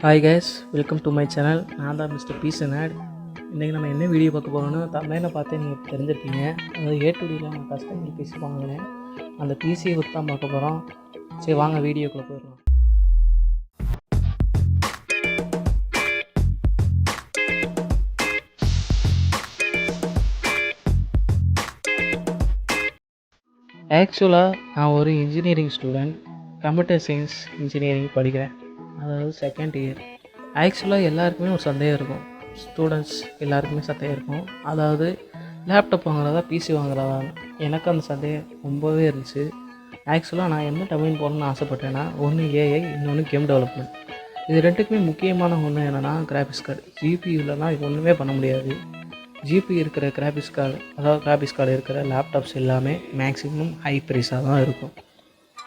Hi guys, welcome to my channel. நான் தான் mister peace and இன்றைக்கி நம்ம என்ன வீடியோ பார்க்க போகிறோன்னா, தமிழை பார்த்தே நீங்கள் தெரிஞ்சிருப்பீங்க. அதாவது A2Dயில் நான் கஸ்டமர் பிசி வாங்கினேன். அந்த பிசியை பற்றி தான் பார்க்க போகிறோம். சரி வாங்க வீடியோக்குள்ளே போயிடலாம். ஆக்சுவலாக நான் ஒரு engineering student, computer science engineering படிக்கிறேன். அதாவது செகண்ட் இயர். ஆக்சுவலாக எல்லாருக்குமே ஒரு சந்தேகம் இருக்கும், ஸ்டூடெண்ட்ஸ் எல்லாருக்குமே சந்தேகம் இருக்கும். அதாவது லேப்டாப் வாங்குறதா பிசி வாங்குறதா. எனக்கு அந்த சந்தேகம் ரொம்பவே இருந்துச்சு. ஆக்சுவலாக நான் என்ன டொமைன் போகணுன்னு ஆசைப்பட்டேன்னா, ஒன்று ஏஐ, இன்னொன்று கேம் டெவலப்மெண்ட். இது ரெண்டுக்குமே முக்கியமான ஒன்று என்னென்னா கிராஃபிக்ஸ் கார்டு. ஜிபி இல்லைனா இது ஒன்றுமே பண்ண முடியாது. ஜிபி இருக்கிற கிராஃபிக்ஸ் கார்டு இருக்கிற லேப்டாப்ஸ் எல்லாமே மேக்ஸிமம் ஹை ப்ரைஸாக தான் இருக்கும்.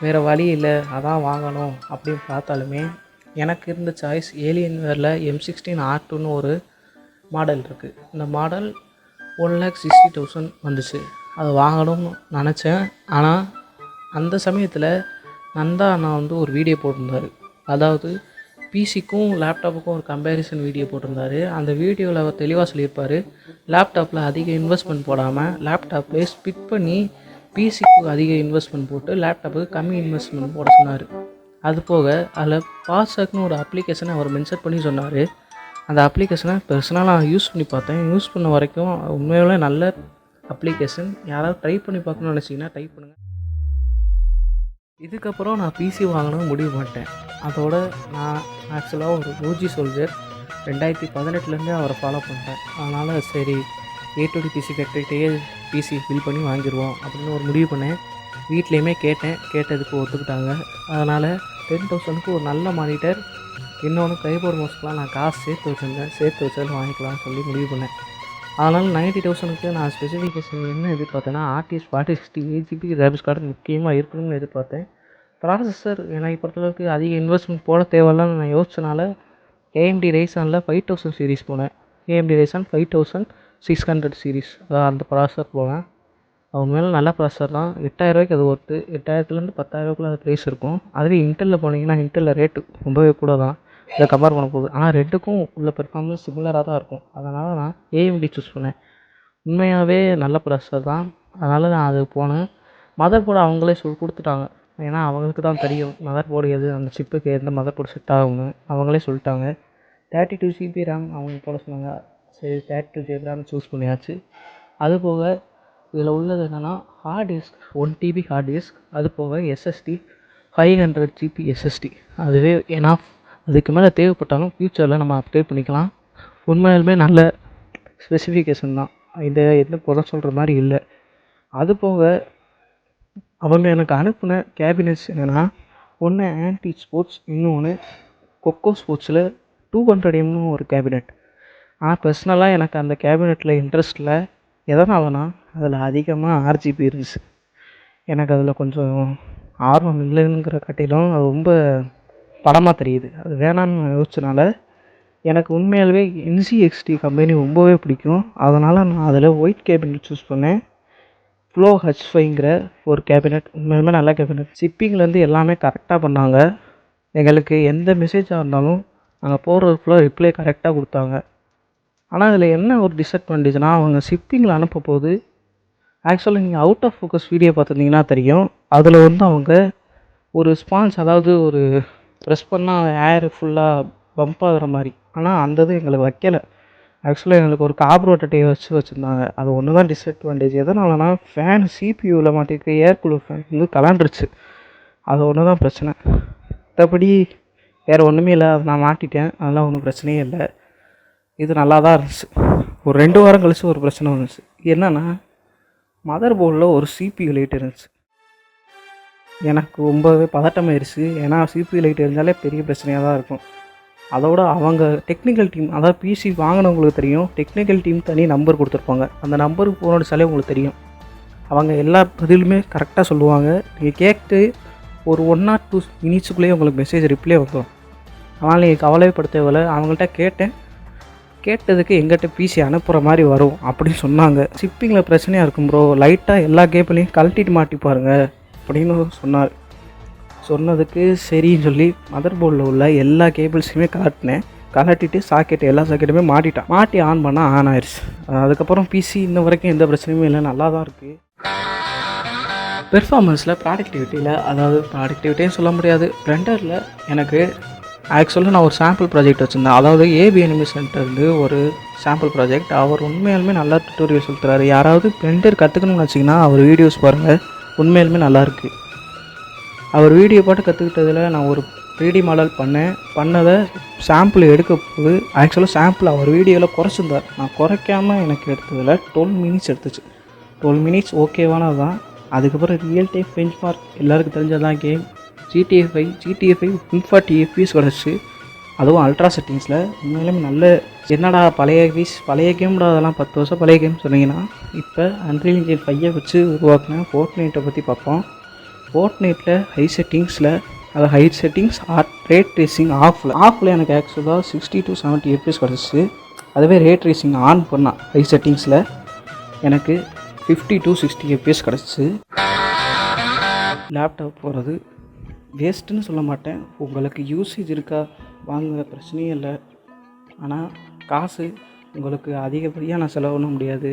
வேறு வழி இல்லை, அதான் வாங்கணும் அப்படின்னு பார்த்தாலுமே எனக்கு இருந்த சாய்ஸ் ஏலியன்வேரில் M16R2ன்னு ஒரு மாடல் இருக்குது. இந்த மாடல் 1,60,000 வந்துச்சு. அது வாங்கணும்னு நினச்சேன். ஆனால் அந்த சமயத்தில் நந்தா அண்ணா ஒரு வீடியோ போட்டிருந்தார். அதாவது பிசிக்கும் லேப்டாப்புக்கும் ஒரு கம்பேரிசன் வீடியோ போட்டிருந்தார். அந்த வீடியோவில் அவர் தெளிவாக சொல்லியிருப்பார், லேப்டாப்பில் அதிக இன்வெஸ்ட்மெண்ட் போடாமல் லேப்டாப்லேயே ஸ்பிட் பண்ணி பிசிக்கு அதிக இன்வெஸ்ட்மெண்ட் போட்டு லேப்டாப்புக்கு கம்மி இன்வெஸ்ட்மெண்ட் போட சொன்னார். அது போக அதில் பாஸ்வேர்ட்னு ஒரு அப்ளிகேஷனை அவர் மென்ஷன் பண்ணி சொன்னார். அந்த அப்ளிகேஷனை பர்சனலாக நான் யூஸ் பண்ணி பார்த்தேன். யூஸ் பண்ண வரைக்கும் உண்மையிலே நல்ல அப்ளிகேஷன். யாராவது ட்ரை பண்ணி பார்க்கணும்னு நினச்சிங்கன்னா ட்ரை பண்ணுங்கள். இதுக்கப்புறம் நான் பிசி வாங்கணும்னு முடிவு பண்ணிட்டேன். அதோட நான் ஆக்சுவலாக ஒரு ஓஜி சோல்ஜர் 2018 அவரை ஃபாலோ பண்ணுறேன். அதனால் சரி A2D பிசி ஃபேக்ட்ரிகிட்டேயே பிசி ஃபில் பண்ணி வாங்கிடுவோம் அப்படின்னு ஒரு முடிவு பண்ணேன். வீட்லேயுமே கேட்டதுக்கு ஒத்துக்கிட்டாங்க. அதனால் 10,000க்கு ஒரு நல்ல மானிட்டர், இன்னொன்று கைபோர்டு மவுஸ்க்கெலாம் நான் காசு சேர்த்து வச்சதில் வாங்கிக்கலாம்னு சொல்லி முடிவு பண்ணேன். அதனால் 90,000க்கு நான் ஸ்பெசிஃபிகேஷன் என்ன எதிர்பார்த்தேன்னா, RTX 4060 8GB கிராஃபிக்ஸ் கார்டு முக்கியமாக இருக்கணும்னு எதிர்பார்த்தேன். ப்ராசஸர் என்னை பொறுத்தளவுக்கு அதிக இன்வெஸ்ட்மெண்ட் போட தேவையில்லன்னு நான் யோசிச்சனால AMD Ryzenல 5000 சீரிஸ் போனேன். AMD Ryzen 5600 சீரிஸ், அதாவது அந்த ப்ராசஸர் போனேன். உண்மையில நல்ல ப்ராசஸர் தான். 8,000 அது ஒர்த்து. 8,000லேருந்து 10,000க்குள்ள அது ப்ரைஸ் இருக்கும். அதுலேயும் இன்டெலில் போனீங்கன்னா இன்டெலில் ரேட்டு ரொம்பவே கூட தான் இதை கம்பேர் பண்ண போகுது. ஆனால் ரெண்டுக்கும் உள்ள பெர்ஃபார்மன்ஸ் சிமிலராக தான் இருக்கும். அதனால் நான் AMD சூஸ் பண்ணேன். உண்மையாகவே நல்ல ப்ராசஸர் தான். அதனால் நான் அது போனேன். மதர் போர்டு அவங்களே கொடுத்துட்டாங்க. ஏன்னா அவங்களுக்கு தான் தெரியும் மதர் போர்டு எது, அந்த சிப்புக்கு எந்த மதர் போர்டு செட் ஆகுங்க அவங்களே சொல்லிட்டாங்க. 32GB ரேம் அவங்க போட சொன்னாங்க. சரி 32GB ரேம் சூஸ் பண்ணியாச்சு. அதுபோக இதில் உள்ளது என்னென்னா hard disk 1 TB hard disk, அது போக SSD 500GB SSD. அதுவே ஏன்னா அதுக்கு மேலே தேவைப்பட்டாலும் ஃப்யூச்சரில் நம்ம அப்டேட் பண்ணிக்கலாம். உண்மையிலுமே நல்ல ஸ்பெசிஃபிகேஷன் தான். இதை எந்த குறை சொல்கிற மாதிரி இல்லை. அது போக அவங்க எனக்கு அனுப்பின கேபினட்ஸ் என்னென்னா, ஒன்று ஆன்டி ஸ்போர்ட்ஸ், இன்னொன்று கொக்கோ ஸ்போர்ட்ஸில் 200mm ஒரு கேபினெட். ஆனால் பர்சனலாக எனக்கு அந்த கேபினெட்டில் இன்ட்ரெஸ்ட் இல்லை. எதனாலனா அதில் அதிகமாக RGB இருந்துச்சு. எனக்கு அதில் கொஞ்சம் ஆர்வம் இல்லைங்கிற காட்டிலும் அது ரொம்ப படமாக தெரியுது. அது வேணான்னு யோசிச்சனால எனக்கு உண்மையாகவே NZXT கம்பெனி ரொம்பவே பிடிக்கும். அதனால் நான் அதில் ஒயிட் கேபினெட் சூஸ் பண்ணேன். Flow H5ங்கிற ஒரு கேபினெட் உண்மையுமே நல்ல கேபினெட். ஷிப்பிங்லேருந்து எல்லாமே கரெக்டாக பண்ணாங்க. எங்களுக்கு எந்த மெசேஜாக இருந்தாலும் நாங்கள் போடுறதுக்குள்ளே ரிப்ளை கரெக்டாக கொடுத்தாங்க. ஆனால் அதில் என்ன ஒரு டிஸ்அட்வான்டேஜ்னால், அவங்க ஷிப்பிங்கில் அனுப்பும்போது ஆக்சுவலாக நீங்கள் அவுட் ஆஃப் ஃபோக்கஸ் வீடியோ பார்த்துருந்தீங்கன்னா தெரியும். அதில் அவங்க ஒரு ஸ்பான்ஸ், அதாவது ஒரு ப்ரெஸ் பண்ணால் ஏர் ஃபுல்லாக பம்ப் ஆகிற மாதிரி, ஆனால் அந்த இது எங்களுக்கு வைக்கலை. ஆக்சுவலாக எங்களுக்கு ஒரு கார்பரேட்டை வச்சுருந்தாங்க. அது ஒன்று தான் டிஸ்அட்வான்டேஜ். எதனாலனா ஃபேன் CPUவில் மாட்டிருக்க ஏர் கூலர் ஃபேன் கலண்டுருச்சு. அது ஒன்று தான் பிரச்சனை. மற்றபடி வேறு ஒன்றுமே இல்லை. அதை நான் மாட்டிட்டேன். அதெல்லாம் ஒன்றும் பிரச்சனையே இல்லை. இது நல்லா தான் இருந்துச்சு. ஒரு 2 வாரம் கழிச்சு ஒரு பிரச்சனை வந்துச்சு. என்னென்னா மதர் போர்டில் ஒரு CPU லைட் இருந்துச்சு. எனக்கு ரொம்பவே பதட்டமாயிருச்சு. ஏன்னா CPU லைட் இருந்தாலே பெரிய பிரச்சனையாக தான் இருக்கும். அதோட அவங்க டெக்னிக்கல் டீம், அதாவது பிசி வாங்கினவங்களுக்கு தெரியும், டெக்னிக்கல் டீம் தனி நம்பர் கொடுத்துருப்பாங்க. அந்த நம்பருக்கு ஃபோன் அடிச்சாலே உங்களுக்கு தெரியும். அவங்க எல்லா பதிலுமே கரெக்டாக சொல்லுவாங்க. நீங்கள் கேட்டு ஒரு 1 or 2 மினிட்ஸுக்குள்ளேயே உங்களுக்கு மெசேஜ் ரிப்ளை வந்துடும். அதனால் நீங்கள் கவலைப்பட தேவையில்லை. அவங்கள்ட்ட கேட்டதுக்கு எங்கிட்ட பிசி அனுப்புகிற மாதிரி வரும் அப்படின்னு சொன்னாங்க. ஷிப்பிங்கில் பிரச்சனையாக இருக்கும் ப்ரோ, லைட்டாக எல்லா கேபிளையும் கழட்டிட்டு மாட்டி பாருங்கள் அப்படின்னு சொன்னார். சொன்னதுக்கு சரின்னு சொல்லி மதர் போர்டில் உள்ள எல்லா கேபிள்ஸுமே கலட்டிட்டு எல்லா சாக்கெட்டுமே மாட்டி ஆன் பண்ணால் ஆன் ஆயிடுச்சு. அதுக்கப்புறம் பிசி இன்ன வரைக்கும் எந்த பிரச்சனையுமே இல்லை, நல்லா தான் இருக்குது. பெர்ஃபார்மன்ஸில் ப்ராடக்டிவிட்டின்னு சொல்ல முடியாது. பிளெண்டரில் எனக்கு ஆக்சுவலாக நான் ஒரு சாம்பிள் ப்ராஜெக்ட் வச்சுருந்தேன். அதாவது ஏபி அனிமேஷன்ட்டு ஒரு சாம்பிள் ப்ராஜெக்ட். அவர் உண்மையாலுமே நல்லா டியூட்டோரியல் சொல்லித்தராரு. யாராவது பிளெண்டர் கற்றுக்கணும்னு வச்சிங்கன்னா அவர் வீடியோஸ் பாருங்கள், உண்மையாலுமே நல்லாயிருக்கு. அவர் வீடியோ பாட்டு கற்றுக்கிட்டதில் நான் ஒரு 3D மாடல் பண்ணதை சாம்பிள் எடுக்க போது ஆக்சுவலாக சாம்பிள் அவர் வீடியோவில் குறைச்சிருந்தார். நான் குறைக்காமல் எனக்கு எடுத்ததில் 12 மினிட்ஸ் எடுத்துச்சு. 12 மினிட்ஸ் ஓகேவானது தான். அதுக்கப்புறம் ரியல் டைம் பெஞ்ச் மார்க் எல்லாருக்கும் தெரிஞ்சதான் கேம் GTA 5 140 FPS கிடச்சி, அதுவும் அல்ட்ரா செட்டிங்ஸில். உண்மையிலுமே நல்ல என்னடா பழைய கேம்டா அதெல்லாம் 10 வருஷம் பழைய கேம் சொன்னீங்கன்னா, இப்போ அன்ரியல் இன்ஜின் 5 வச்சு உருவாக்கின ஃபோர்ட்நைட்டை பற்றி பார்ப்போம். ஃபோர்ட்நைட்டில் ஹை செட்டிங்ஸ் ரே ட்ரேசிங் ஆஃபில் எனக்கு ஆக்சுவலாக 60 to 70 FPS கிடச்சிச்சு. அதுவே ரே ட்ரேசிங் ஆன் பண்ணால் ஹை செட்டிங்ஸில் எனக்கு 50 to 60 FPS கிடச்சிச்சு. லேப்டாப் போகிறது வேஸ்ட்டுன்னு சொல்ல மாட்டேன். உங்களுக்கு யூசேஜ் இருக்கா வாங்க, பிரச்சனையே இல்லை. ஆனால் காசு உங்களுக்கு அதிகப்படியாக நான் செலவு பண்ண முடியாது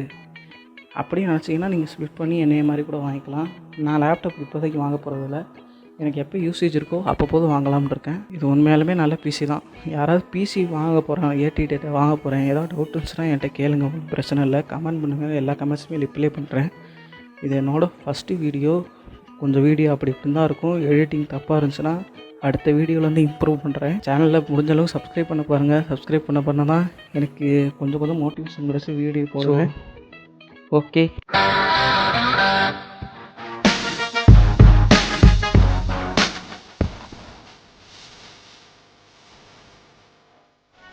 அப்படின்னு நினச்சிங்கன்னா நீங்கள் ஸ்ப்ளிட் பண்ணி என்னைய மாதிரி கூட வாங்கிக்கலாம். நான் லேப்டாப் இப்போதைக்கு வாங்க போகிறதில்ல. எனக்கு எப்போ யூசேஜ் இருக்கோ அப்போது வாங்கலாம்னு இருக்கேன். இது உண்மையாலுமே நல்ல பிசி தான். யாராவது பிசி வாங்க போகிறேன், ஏடிடேட்டை வாங்க போகிறேன், ஏதாவது டவுட் இருந்துச்சுன்னா என்கிட்ட கேளுங்க, ஒன்றும் பிரச்சனை இல்லை. கமெண்ட் பண்ணுங்கள், எல்லா கமெண்ட்ஸுமே ரிப்ளை பண்ணுறேன். இது என்னோடய ஃபஸ்ட்டு வீடியோ. கொஞ்சம் வீடியோ அப்படி இப்படி தான் இருக்கும். எடிட்டிங் தப்பாக இருந்துச்சுன்னா அடுத்த வீடியோவில் இம்ப்ரூவ் பண்ணுறேன். சேனலில் முடிஞ்சளவு சப்ஸ்கிரைப் பண்ண பாருங்கள். சப்ஸ்கிரைப் பண்ண தான் எனக்கு கொஞ்சம் மோட்டிவேஷன் கிடச்சி வீடியோ போடுவேன். ஓகே.